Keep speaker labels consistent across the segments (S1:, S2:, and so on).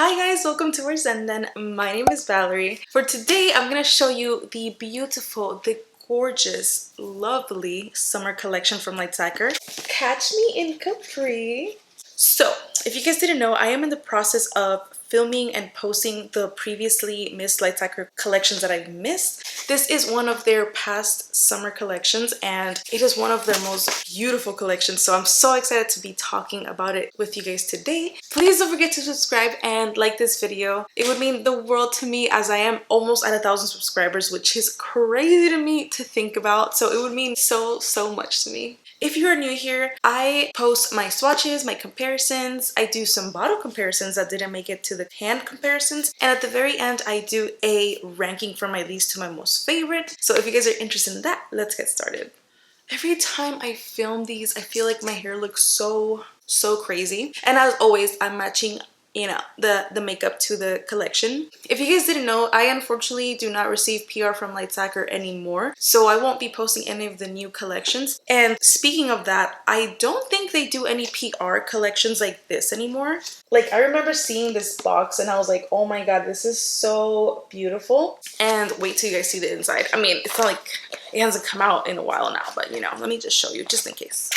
S1: Hi guys, welcome to ValZenDen. My name is Valerie. For today, I'm gonna show you the beautiful, the gorgeous, lovely summer collection from Lacquer. Catch me in Capri. So, if you guys didn't know, I am in the process of filming and posting the previously missed Lacquer collections that I've missed. This is one of their past summer collections and it is one of their most beautiful collections. So I'm so excited to be talking about it with you guys today. Please don't forget to subscribe and like this video. It would mean the world to me as I am almost at 1,000 subscribers, which is crazy to me to think about. So it would mean so much to me. If you are new here, I post my swatches, my comparisons. I do some bottle comparisons that didn't make it to the hand comparisons. And at the very end, I do a ranking from my least to my most favorite. So if you guys are interested in that, let's get started. Every time I film these, I feel like my hair looks so crazy. And as always, I'm matching the makeup to the collection. If you guys didn't know, I unfortunately do not receive PR from Lacquer anymore, so I won't be posting any of the new collections. And speaking of that, I don't think they do any PR collections like this anymore. Like, I remember seeing this box and I was like, oh my god, this is so beautiful. And wait till you guys see the inside. I mean, it's not like it hasn't come out in a while now, but you know, let me just show you just in case.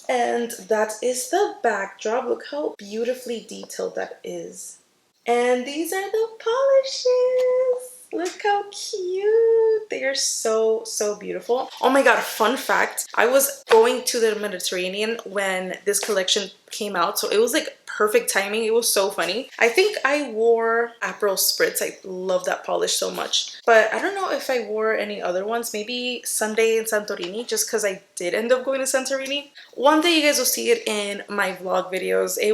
S1: And that is the backdrop. Look how beautifully detailed that is. And these are the polishes. Look how cute. They are so beautiful. Oh my god, fun fact. I was going to the Mediterranean when this collection came out. So it was like perfect timing. It was so funny. I think I wore Aperol Spritz. I love that polish so much. But I don't know if I wore any other ones. Maybe Sunday in Santorini, just because I did end up going to Santorini. One day you guys will see it in my vlog videos. It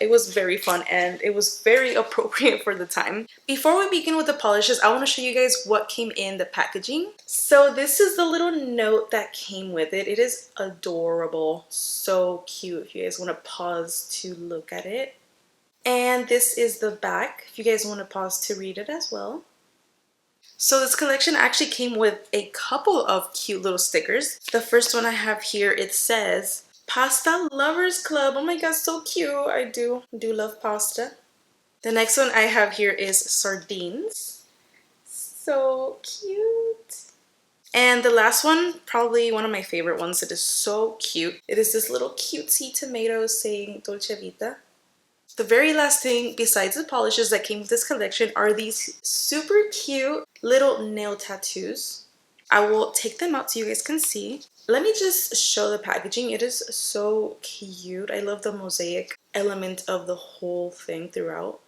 S1: was very fun and it was very appropriate for the time. Before we begin with the polishes, I want to show you guys what came in the packaging. So this is the little note that came with it. It is adorable. So cute. If you guys want to pause to look at it. And this is the back, if you guys want to pause to read it as well. So this collection actually came with a couple of cute little stickers. The first one I have here, it says Pasta Lovers Club. Oh my god, so cute. I do love pasta. The next one I have here is sardines. So cute. And the last one, probably one of my favorite ones. It is so cute. It is this little cutesy tomato saying Dolce Vita. The very last thing besides the polishes that came with this collection are these super cute little nail tattoos. I will take them out so you guys can see. Let me just show the packaging. It is so cute. I love the mosaic element of the whole thing throughout.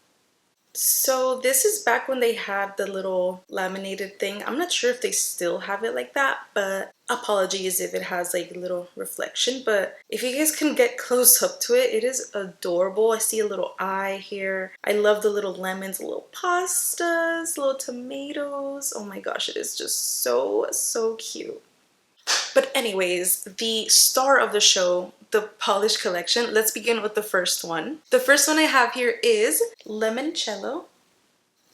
S1: So this is back when they had the little laminated thing. I'm not sure if they still have it like that, but apologies if it has like a little reflection. But if you guys can get close up to it, it is adorable. I see a little eye here. I love the little lemons, little pastas, little tomatoes. Oh my gosh, it is just so cute. But anyways, the star of the show, the polish collection. Let's begin with the first one. The first one I have here is Limoncello.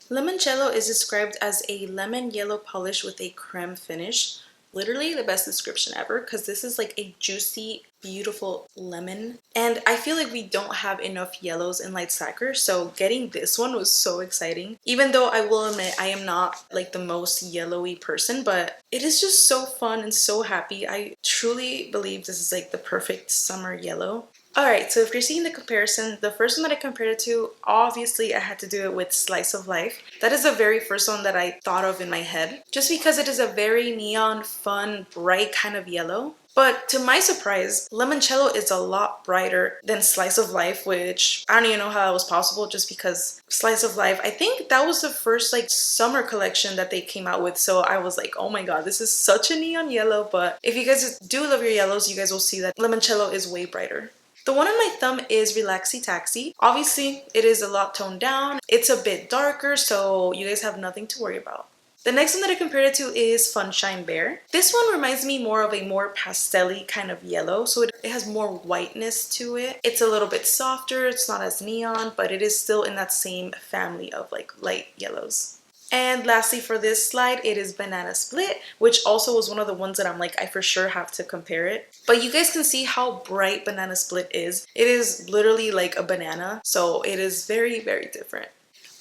S1: Limoncello is described as a lemon yellow polish with a creme finish. Literally the best description ever, because this is like a juicy, beautiful lemon. And I feel like we don't have enough yellows in Lacquer, so getting this one was so exciting. Even though I will admit I am not like the most yellowy person, but it is just so fun and so happy. I truly believe this is like the perfect summer yellow. Alright, so if you're seeing the comparison, the first one that I compared it to, obviously I had to do it with Slice of Life. That is the very first one that I thought of in my head, just because it is a very neon, fun, bright kind of yellow. But to my surprise, Limoncello is a lot brighter than Slice of Life, which I don't even know how that was possible, just because Slice of Life, I think that was the first like summer collection that they came out with. So I was like, oh my god, this is such a neon yellow. But if you guys do love your yellows, you guys will see that Limoncello is way brighter. The one on my thumb is Relaxy Taxi. Obviously, it is a lot toned down. It's a bit darker, so you guys have nothing to worry about. The next one that I compared it to is Funshine Bear. This one reminds me more of a more pastel-y kind of yellow, so it has more whiteness to it. It's a little bit softer, it's not as neon, but it is still in that same family of like light yellows. And lastly, for this slide, it is Banana Split, which also was one of the ones that I'm like, I for sure have to compare it. But you guys can see how bright Banana Split is. It is literally like a banana, so it is very, very different.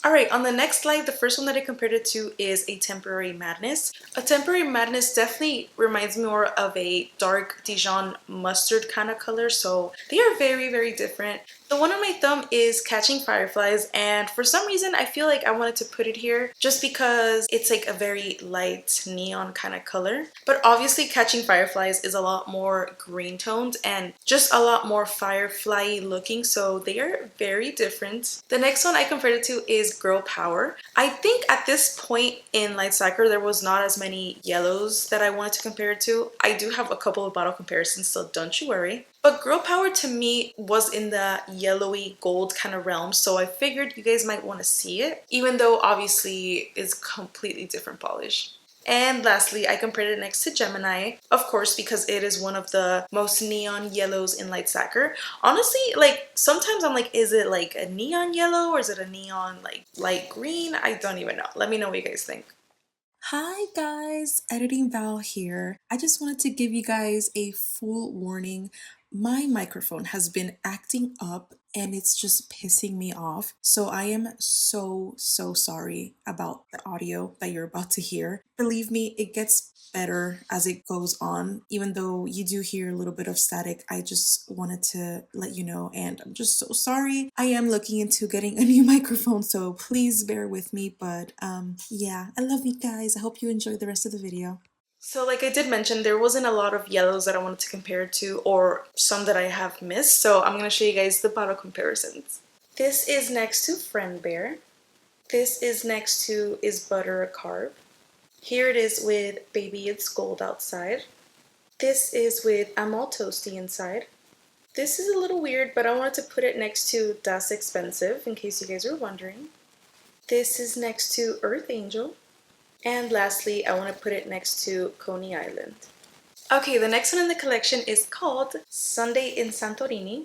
S1: Alright, on the next slide, the first one that I compared it to is a Temporary Madness. A Temporary Madness definitely reminds me more of a dark Dijon mustard kind of color, so they are very, very different. The one on my thumb is Catching Fireflies, and for some reason I feel like I wanted to put it here just because it's like a very light neon kind of color. But obviously Catching Fireflies is a lot more green toned and just a lot more firefly looking, so they are very different. The next one I compared it to is Girl Power. I think at this point in Light Soccer there was not as many yellows that I wanted to compare it to. I do have a couple of bottle comparisons, so don't you worry. But Girl Power to me was in the yellowy gold kind of realm, so I figured you guys might want to see it, even though obviously it's completely different polish. And lastly, I compared it next to Gemini, of course, because it is one of the most neon yellows in Light Sacquer. Honestly, like sometimes I'm like, is it like a neon yellow or is it a neon like light green? I don't even know. Let me know what you guys think. Hi guys, Editing Val here. I just wanted to give you guys a full warning. My microphone has been acting up and it's just pissing me off. So I am so sorry about the audio that you're about to hear. Believe me, it gets better as it goes on. Even though you do hear a little bit of static, I just wanted to let you know, and I'm just so sorry. I am looking into getting a new microphone, so please bear with me. But yeah, I love you guys. I hope you enjoy the rest of the video. So like I did mention, there wasn't a lot of yellows that I wanted to compare it to, or some that I have missed, so I'm going to show you guys the bottle comparisons. This is next to Friend Bear. This is next to Is Butter a Carb? Here it is with Baby It's Gold Outside. This is with I'm All Toasty Inside. This is a little weird, but I wanted to put it next to Das Expensive in case you guys were wondering. This is next to Earth Angel. And lastly, I want to put it next to Coney Island. Okay, the next one in the collection is called Sunday in Santorini.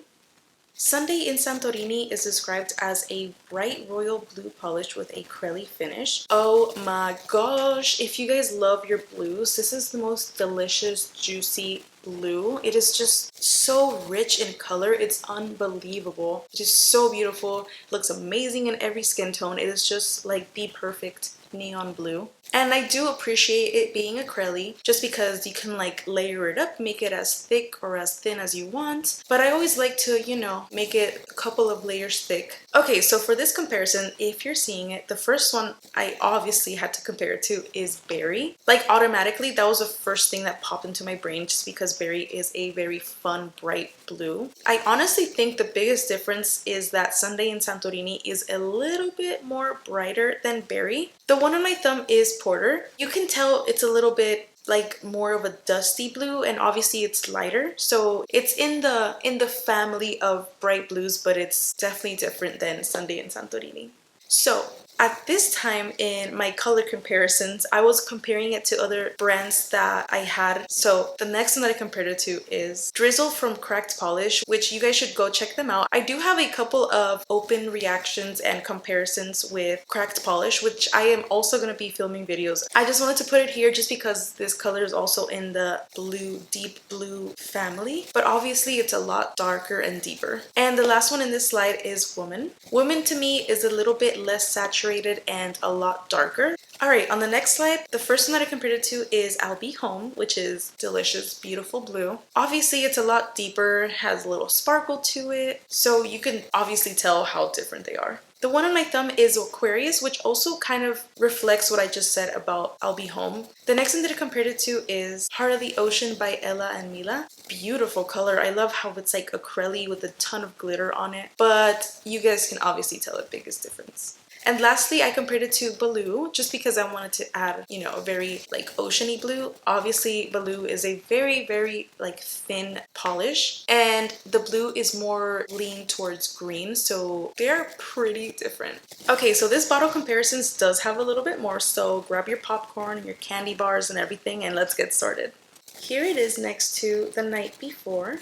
S1: Sunday in Santorini is described as a bright royal blue polish with a crelly finish. Oh my gosh, if you guys love your blues, this is the most delicious, juicy blue. It is just so rich in color. It's unbelievable. It is so beautiful. It looks amazing in every skin tone. It is just like the perfect neon blue. And I do appreciate it being acrylic just because you can like layer it up, make it as thick or as thin as you want. But I always like to, you know, make it a couple of layers thick. Okay, so for this comparison, if you're seeing it, the first one I obviously had to compare it to is Berry. Like automatically, that was the first thing that popped into my brain just because Berry is a very fun, bright blue. I honestly think the biggest difference is that Sunday in Santorini is a little bit more brighter than Berry. The one on my thumb is Porter. You can tell it's a little bit like more of a dusty blue, and obviously it's lighter, so it's in the family of bright blues, but it's definitely different than Sunday in Santorini. So at this time in my color comparisons, I was comparing it to other brands that I had. So the next one that I compared it to is Drizzle from Cracked Polish, which you guys should go check them out. I do have a couple of open reactions and comparisons with Cracked Polish, which I am also going to be filming videos. I just wanted to put it here just because this color is also in the blue, deep blue family, but obviously it's a lot darker and deeper. And the last one in this slide is Woman. Woman to me is a little bit less saturated and a lot darker. Alright, on the next slide, the first one that I compared it to is I'll Be Home, which is delicious, beautiful blue. Obviously, it's a lot deeper, has a little sparkle to it, so you can obviously tell how different they are. The one on my thumb is Aquarius, which also kind of reflects what I just said about I'll Be Home. The next one that I compared it to is Heart of the Ocean by Ella and Mila. Beautiful color. I love how it's like acrylic with a ton of glitter on it, but you guys can obviously tell the biggest difference. And lastly, I compared it to Baloo just because I wanted to add, you know, a very like oceany blue. Obviously, Baloo is a very like thin polish, and the blue is more lean towards green, so they're pretty different. Okay, so this bottle comparisons does have a little bit more, so grab your popcorn, your candy bars and everything, and let's get started. Here it is next to The Night Before.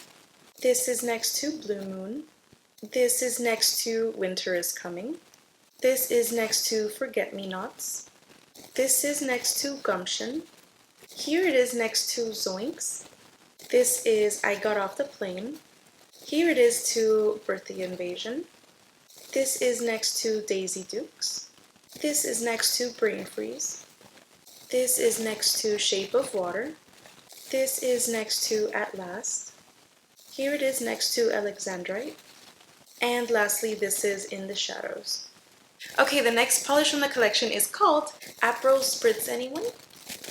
S1: This is next to Blue Moon. This is next to Winter is Coming. This is next to Forget Me Nots. This is next to Gumption. Here it is next to Zoinks. This is I Got Off the Plane. Here it is to Birthday Invasion. This is next to Daisy Dukes. This is next to Brain Freeze. This is next to Shape of Water. This is next to At Last. Here it is next to Alexandrite. And lastly, this is In the Shadows. Okay, the next polish from the collection is called Apro Spritz Anyone.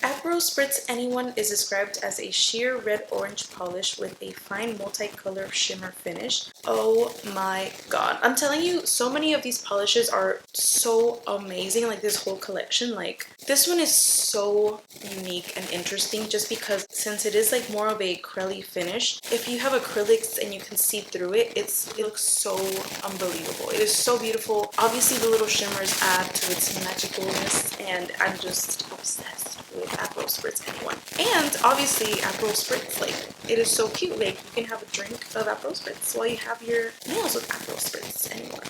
S1: Apro Spritz Anyone is described as a sheer red-orange polish with a fine multicolor shimmer finish. Oh my god. I'm telling you, so many of these polishes are so amazing, like this whole collection. Like, this one is so unique and interesting just because since it is like more of a acrylic finish, if you have acrylics and you can see through it, it looks so unbelievable. It is so beautiful. Obviously, the little shimmers add to its magicalness, and I'm just obsessed with Aperol Spritz Anyone. And obviously Aperol Spritz, like, it is so cute. Like, you can have a drink of Aperol Spritz while you have your meals with Aperol Spritz Anyone.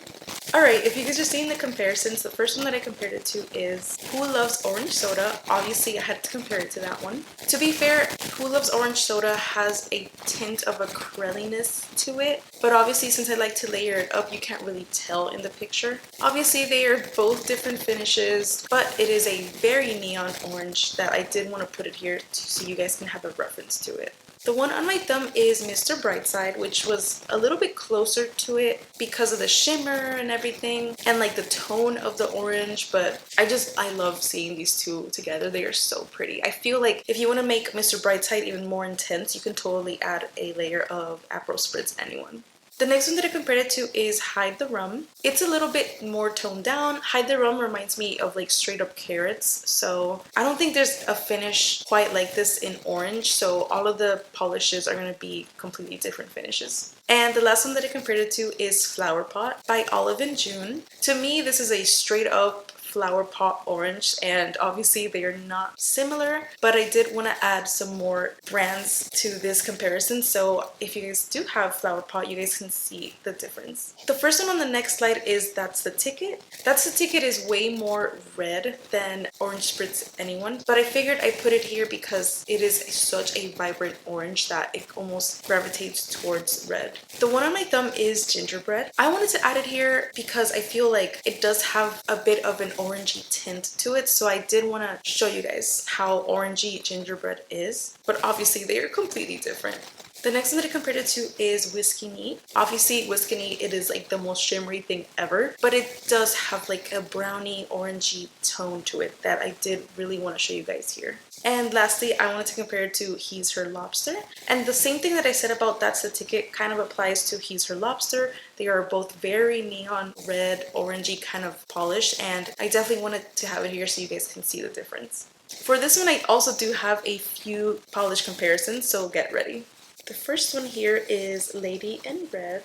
S1: Alright, if you guys are seeing the comparisons, the first one that I compared it to is Who Loves Orange Soda. Obviously, I had to compare it to that one. To be fair, Who Loves Orange Soda has a tint of acryliness to it, but obviously since I like to layer it up, you can't really tell in the picture. Obviously, they are both different finishes, but it is a very neon orange that I did want to put it here so you guys can have a reference to it. The one on my thumb is Mr. Brightside, which was a little bit closer to it because of the shimmer and everything and like the tone of the orange, but I love seeing these two together. They are so pretty. I feel like if you want to make Mr. Brightside even more intense, you can totally add a layer of Aperol Spritz Anyone. The next one that I compared it to is Hide the Rum. It's a little bit more toned down. Hide the Rum reminds me of like straight up carrots. So I don't think there's a finish quite like this in orange. So all of the polishes are going to be completely different finishes. And the last one that I compared it to is Flower Pot by Olive and June. To me, this is a straight up Flower Pot orange, and obviously they are not similar, but I did want to add some more brands to this comparison, so if you guys do have Flower Pot, you guys can see the difference. The first one on the next slide is That's the Ticket. That's the Ticket is way more red than Orange Spritz Anyone, but I figured I put it here because it is such a vibrant orange that it almost gravitates towards red. The one on my thumb is Gingerbread. I wanted to add it here because I feel like it does have a bit of an orangey tint to it, so I did want to show you guys how orangey gingerbread is, but obviously they are completely different. The next one that I compared it to is Whiskey Neat. Obviously Whiskey Neat, it is like the most shimmery thing ever, but it does have like a brownie orangey tone to it that I did really want to show you guys here. And lastly, I wanted to compare it to He's Her Lobster. And the same thing that I said about That's the Ticket kind of applies to He's Her Lobster. They are both very neon red, orangey kind of polish, and I definitely wanted to have it here so you guys can see the difference. For this one, I also do have a few polish comparisons, so get ready. The first one here is Lady in Red.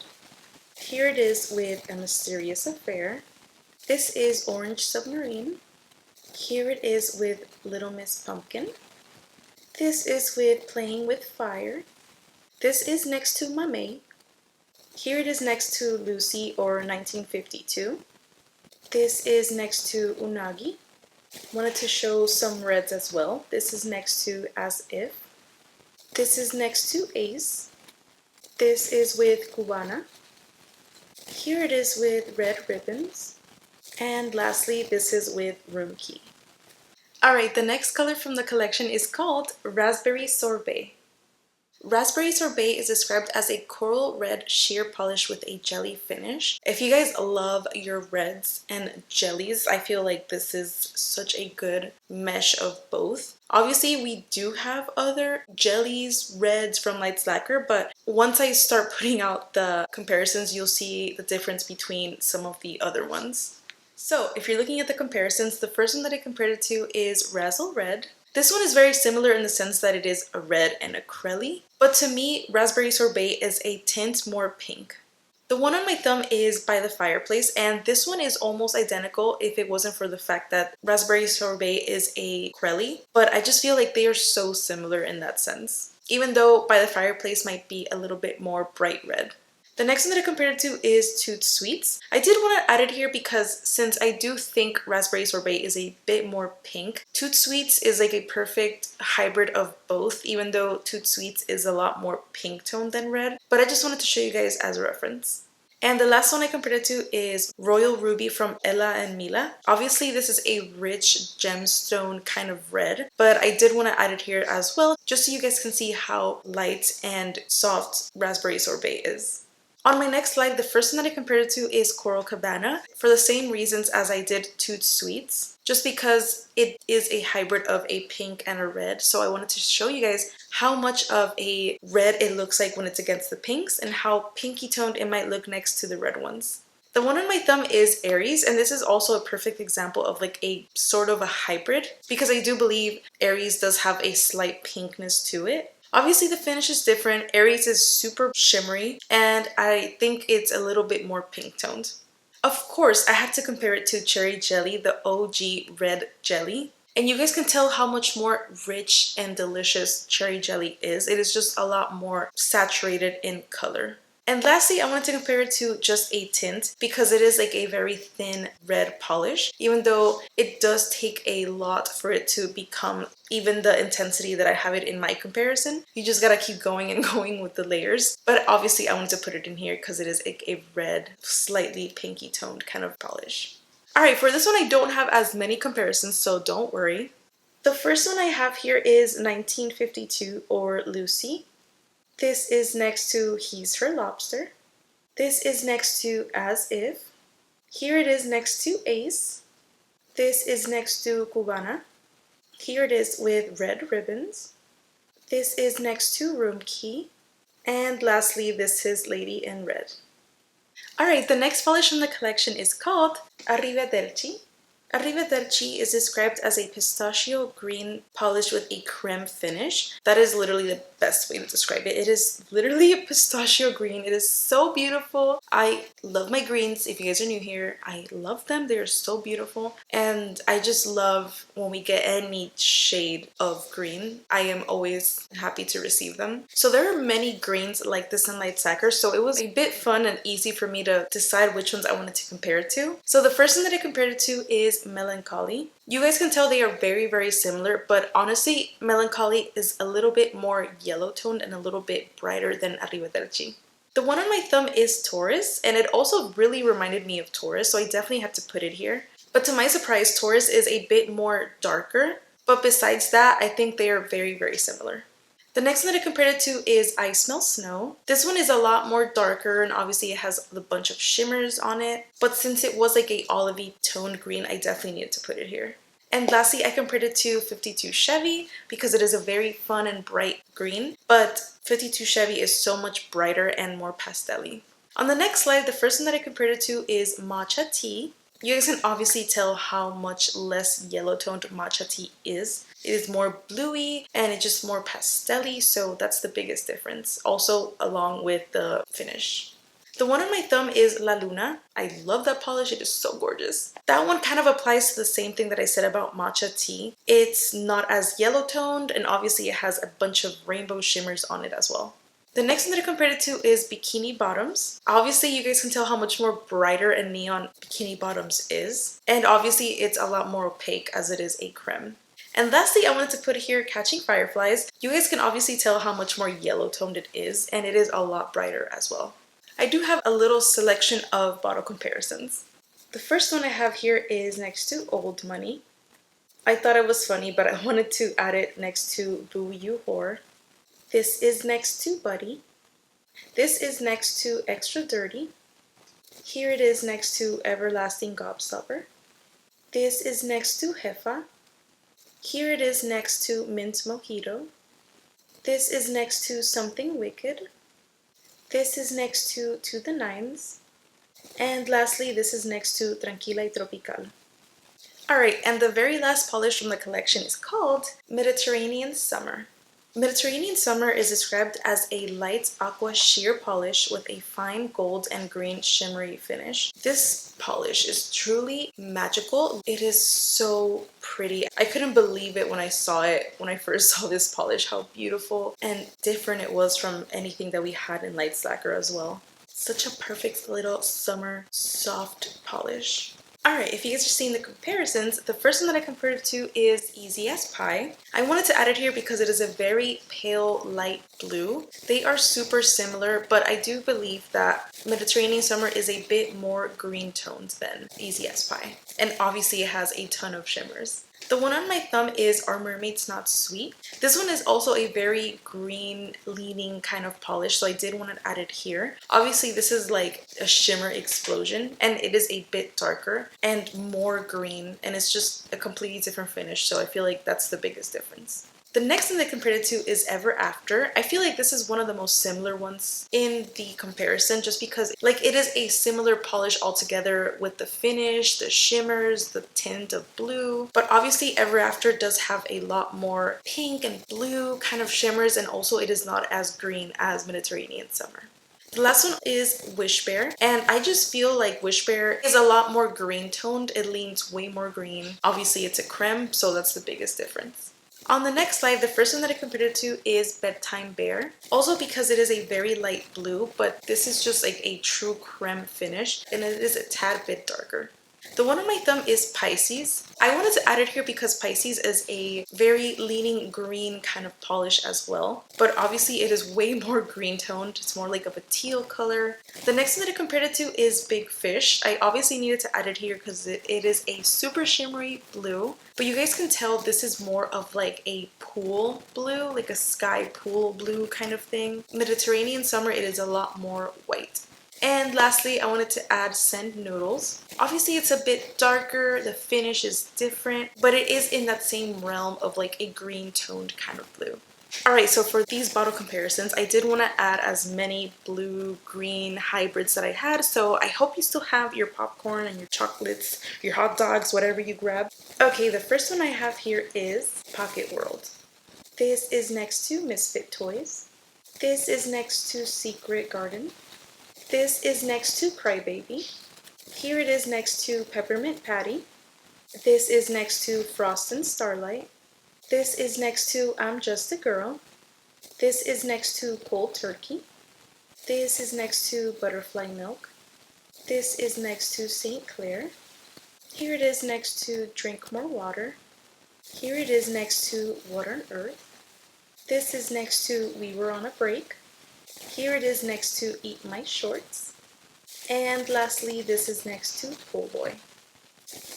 S1: Here it is with A Mysterious Affair. This is Orange Submarine. Here it is with Little Miss Pumpkin. This is with Playing with Fire. This is next to Mamey. Here it is next to Lucy or 1952. This is next to Unagi. Wanted to show some reds as well. This is next to As If. This is next to Ace. This is with Cubana. Here it is with Red Ribbons. And lastly, this is with Room Key. Alright, the next color from the collection is called Raspberry Sorbet. Raspberry Sorbet is described as a coral red sheer polish with a jelly finish. If you guys love your reds and jellies, I feel like this is such a good mesh of both. Obviously, we do have other jellies, reds from Lacquer, but once I start putting out the comparisons, you'll see the difference between some of the other ones. So if you're looking at the comparisons, the first one that I compared it to is Razzle Red. This one is very similar in the sense that it is a red and a crelly, but to me, Raspberry Sorbet is a tint more pink. The one on my thumb is By the Fireplace, and this one is almost identical if it wasn't for the fact that Raspberry Sorbet is a crelly, but I just feel like they are so similar in that sense, even though By the Fireplace might be a little bit more bright red. The next one that I compared it to is Toot Sweets. I did want to add it here because since I do think Raspberry Sorbet is a bit more pink, Toot Sweets is like a perfect hybrid of both, even though Toot Sweets is a lot more pink toned than red. But I just wanted to show you guys as a reference. And the last one I compared it to is Royal Ruby from Ella and Mila. Obviously, this is a rich gemstone kind of red, but I did want to add it here as well, just so you guys can see how light and soft Raspberry Sorbet is. On my next slide, the first one that I compared it to is Coral Cabana for the same reasons as I did Toot Sweets, just because it is a hybrid of a pink and a red. So I wanted to show you guys how much of a red it looks like when it's against the pinks and how pinky toned it might look next to the red ones. The one on my thumb is Aries, and this is also a perfect example of like a sort of a hybrid, because I do believe Aries does have a slight pinkness to it. Obviously the finish is different. Aries is super shimmery and I think it's a little bit more pink toned. Of course, I had to compare it to Cherry Jelly, the OG red jelly. And you guys can tell how much more rich and delicious Cherry Jelly is. It is just a lot more saturated in color. And lastly, I wanted to compare it to just a tint because it is like a very thin red polish, even though it does take a lot for it to become even the intensity that I have it in my comparison. You just gotta keep going and going with the layers. But obviously I wanted to put it in here because it is like a red, slightly pinky toned kind of polish. Alright, for this one I don't have as many comparisons, so don't worry. The first one I have here is 1952 or Lucy. This is next to He's Her Lobster. This is next to As If. Here it is next to Ace. This is next to Cubana. Here it is with red ribbons. This is next to Room Key. And lastly, this is Lady in Red. Alright, the next polish from the collection is called Arrivederci. Arrivederci is described as a pistachio green polish with a creme finish. That is literally the best way to describe it. It is literally a pistachio green. It is so beautiful. I love my greens. If you guys are new here, I love them. They are so beautiful. And I just love when we get any shade of green. I am always happy to receive them. So there are many greens like this in Light Lacquer, so it was a bit fun and easy for me to decide which ones I wanted to compare it to. So the first one that I compared it to is Melancholy. You guys can tell they are very, very similar, but honestly, Melancholy is a little bit more yellow toned and a little bit brighter than Arrivederci. The one on my thumb is Taurus, and it also really reminded me of Taurus, so I definitely had to put it here. But to my surprise, Taurus is a bit more darker, but besides that, I think they are very, very similar. The next one that I compared it to is I Smell Snow. This one is a lot more darker and obviously it has a bunch of shimmers on it. But since it was like a olivey toned green, I definitely needed to put it here. And lastly, I compared it to 52 Chevy because it is a very fun and bright green. But 52 Chevy is so much brighter and more pastel-y. On the next slide, the first one that I compared it to is Matcha Tea. You guys can obviously tell how much less yellow toned matcha tea is. It is more bluey and it's just more pastel-y, so that's the biggest difference. Also along with the finish. The one on my thumb is La Luna. I love that polish, it is so gorgeous. That one kind of applies to the same thing that I said about matcha tea. It's not as yellow toned and obviously it has a bunch of rainbow shimmers on it as well. The next one that I compared it to is Bikini Bottoms. Obviously, you guys can tell how much more brighter and neon Bikini Bottoms is. And obviously, it's a lot more opaque as it is a creme. And lastly, I wanted to put here Catching Fireflies. You guys can obviously tell how much more yellow toned it is, and it is a lot brighter as well. I do have a little selection of bottle comparisons. The first one I have here is next to Old Money. I thought it was funny, but I wanted to add it next to Boo You Whore. This is next to Buddy. This is next to Extra Dirty. Here it is next to Everlasting Gobstopper. This is next to Jefa. Here it is next to Mint Mojito. This is next to Something Wicked. This is next to the Nines. And lastly, this is next to Tranquila y Tropical. Alright, and the very last polish from the collection is called Mediterranean Summer. Mediterranean Summer is described as a light aqua sheer polish with a fine gold and green shimmery finish. This polish is truly magical. It is so pretty. I couldn't believe it when I saw it, when I first saw this polish, how beautiful and different it was from anything that we had in Light Lacquer as well. Such a perfect little summer soft polish. Alright, if you guys are seeing the comparisons, the first one that I compared it to is Easy as Pie. I wanted to add it here because it is a very pale light blue. They are super similar, but I do believe that Mediterranean Summer is a bit more green toned than Easy as Pie. And obviously it has a ton of shimmers. The one on my thumb is Our Mermaid's Not Sweet. This one is also a very green leaning kind of polish, so I did want to add it here. Obviously this is like a shimmer explosion and it is a bit darker and more green, and it's just a completely different finish, so I feel like that's the biggest difference. The next one that I compared it to is Ever After. I feel like this is one of the most similar ones in the comparison just because like it is a similar polish altogether with the finish, the shimmers, the tint of blue. But obviously Ever After does have a lot more pink and blue kind of shimmers, and also it is not as green as Mediterranean Summer. The last one is Wish Bear, and I just feel like Wish Bear is a lot more green toned. It leans way more green. Obviously it's a creme, so that's the biggest difference. On the next slide, the first one that I compared it to is Bedtime Bear. Also because it is a very light blue, but this is just like a true creme finish and it is a tad bit darker. The one on my thumb is Pisces. I wanted to add it here because Pisces is a very leaning green kind of polish as well, but obviously it is way more green toned. It's more like of a teal color. The next one that I compared it to is Big Fish. I obviously needed to add it here because it is a super shimmery blue, but you guys can tell this is more of like a pool blue, like a sky pool blue kind of thing. Mediterranean Summer, it is a lot more white. And lastly, I wanted to add Send Noodles. Obviously it's a bit darker, the finish is different, but it is in that same realm of like a green toned kind of blue. Alright, so for these bottle comparisons, I did want to add as many blue-green hybrids that I had, so I hope you still have your popcorn and your chocolates, your hot dogs, whatever you grab. Okay, the first one I have here is Pocket World. This is next to Misfit Toys. This is next to Secret Garden. This is next to Crybaby. Here it is next to Peppermint Patty. This is next to Frost and Starlight. This is next to I'm Just a Girl. This is next to Cold Turkey. This is next to Butterfly Milk. This is next to St. Clair. Here it is next to Drink More Water. Here it is next to What on Earth. This is next to We Were on a Break. Here it is next to Eat My Shorts. And lastly, this is next to Pool Boy.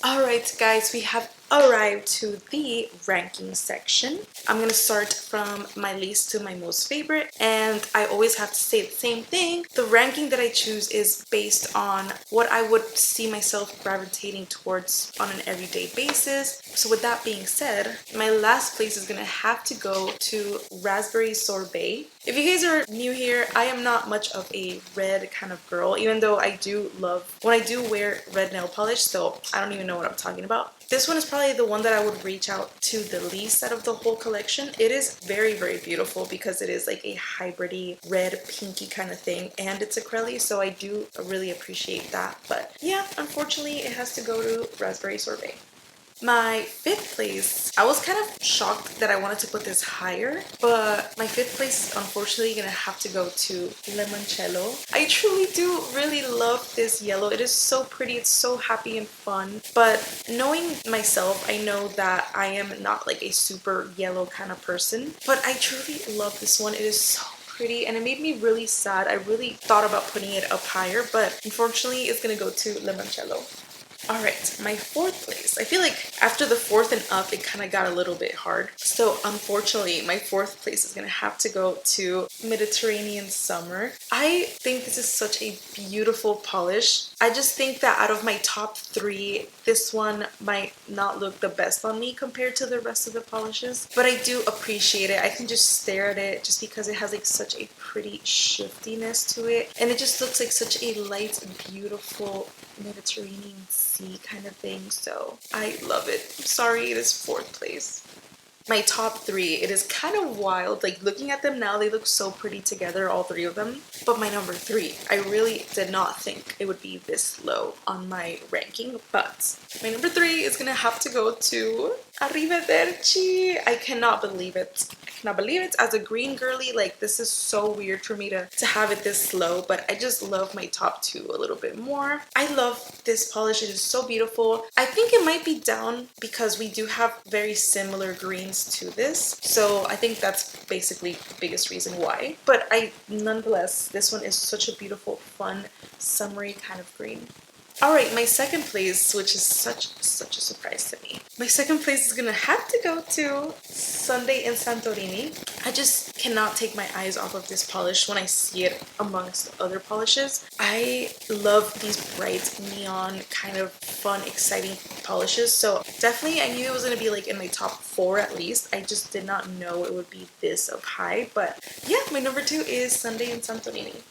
S1: Alright guys, we have arrived to the ranking section. I'm gonna start from my least to my most favorite, and I always have to say the same thing. The ranking that I choose is based on what I would see myself gravitating towards on an everyday basis. So with that being said, my last place is gonna have to go to Raspberry Sorbet. If you guys are new here, I am not much of a red kind of girl, even though I do love, when I do wear red nail polish, so I don't even know what I'm talking about. This one is probably the one that I would reach out to the least out of the whole collection. It is very, very beautiful because it is like a hybridy red pinky kind of thing, and it's acrylic, so I do really appreciate that. But yeah, unfortunately it has to go to Raspberry Sorbet. My fifth place, I was kind of shocked that I wanted to put this higher, but my fifth place is unfortunately gonna have to go to Limoncello. I truly do really love this yellow. It is so pretty, it's so happy and fun, but knowing myself, I know that I am not like a super yellow kind of person, but I truly love this one. It is so pretty and it made me really sad. I really thought about putting it up higher, but unfortunately it's gonna go to Limoncello. Alright, my fourth place. I feel like after the fourth and up, it kind of got a little bit hard. So unfortunately, my fourth place is going to have to go to Mediterranean Summer. I think this is such a beautiful polish. I just think that out of my top three, this one might not look the best on me compared to the rest of the polishes. But I do appreciate it. I can just stare at it just because it has like such a pretty shiftiness to it. And it just looks like such a light, beautiful Mediterranean Sea kind of thing, so I love it. I'm sorry it is fourth place. My top three, it is kind of wild. Like looking at them now, they look so pretty together, all three of them. But my number three, I really did not think it would be this low on my ranking, but my number three is gonna have to go to Arrivederci. I cannot believe it. I cannot believe it. As a green girly, like this is so weird for me to have it this low, but I just love my top two a little bit more. I love this polish. It is so beautiful. I think it might be down because we do have very similar greens to this, so I think that's basically the biggest reason why. But nonetheless, this one is such a beautiful, fun, summery kind of green. Alright, my second place, which is such a surprise to me. My second place is gonna have to go to Sunday in Santorini. I just cannot take my eyes off of this polish when I see it amongst other polishes. I love these bright neon kind of fun, exciting polishes. So definitely I knew it was gonna be like in my top 4 at least. I just did not know it would be this up high. But yeah, my number 2 is Sunday in Santorini.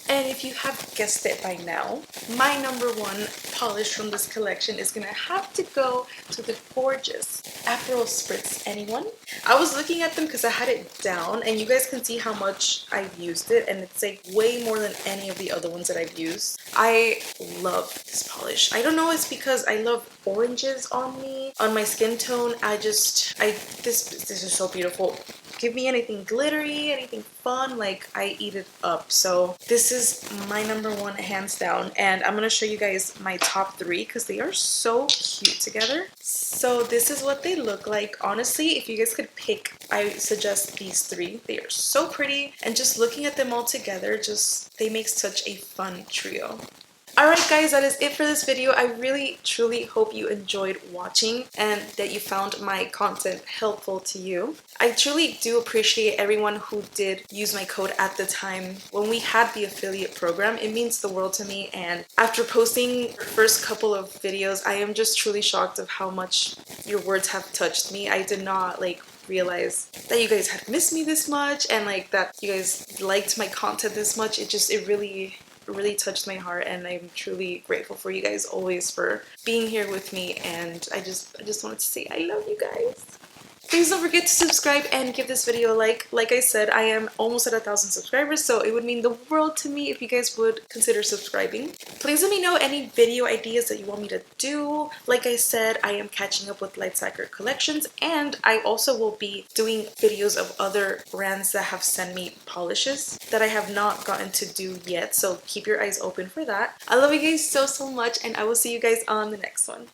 S1: And if you have guessed it by now, my number 1 polish from this collection is gonna have to go to the gorgeous Aperol Spritz. Anyone? I was looking at them because I had it down, and you guys can see how much I've used it, and it's like way more than any of the other ones that I've used. I love this polish. I don't know, it's because I love oranges on me, on my skin tone. This is so beautiful. Give me anything glittery, anything fun, like I eat it up. So this is my number 1 hands down, and I'm gonna show you guys my top 3 because they are so cute together. So this is what they look like. Honestly, if you guys could pick, I suggest these 3. They are so pretty, and just looking at them all together, they make such a fun trio. Alright guys, that is it for this video. I really truly hope you enjoyed watching and that you found my content helpful to you. I truly do appreciate everyone who did use my code at the time when we had the affiliate program. It means the world to me, and after posting the first couple of videos, I am just truly shocked of how much your words have touched me. I did not realize that you guys had missed me this much, and that you guys liked my content this much. It really touched my heart, and I'm truly grateful for you guys always for being here with me, and I just wanted to say I love you guys. Please don't forget to subscribe and give this video a like. Like I said, I am almost at 1,000 subscribers, so it would mean the world to me if you guys would consider subscribing. Please let me know any video ideas that you want me to do. Like I said, I am catching up with Lacquer collections, and I also will be doing videos of other brands that have sent me polishes that I have not gotten to do yet, so keep your eyes open for that. I love you guys so much, and I will see you guys on the next one.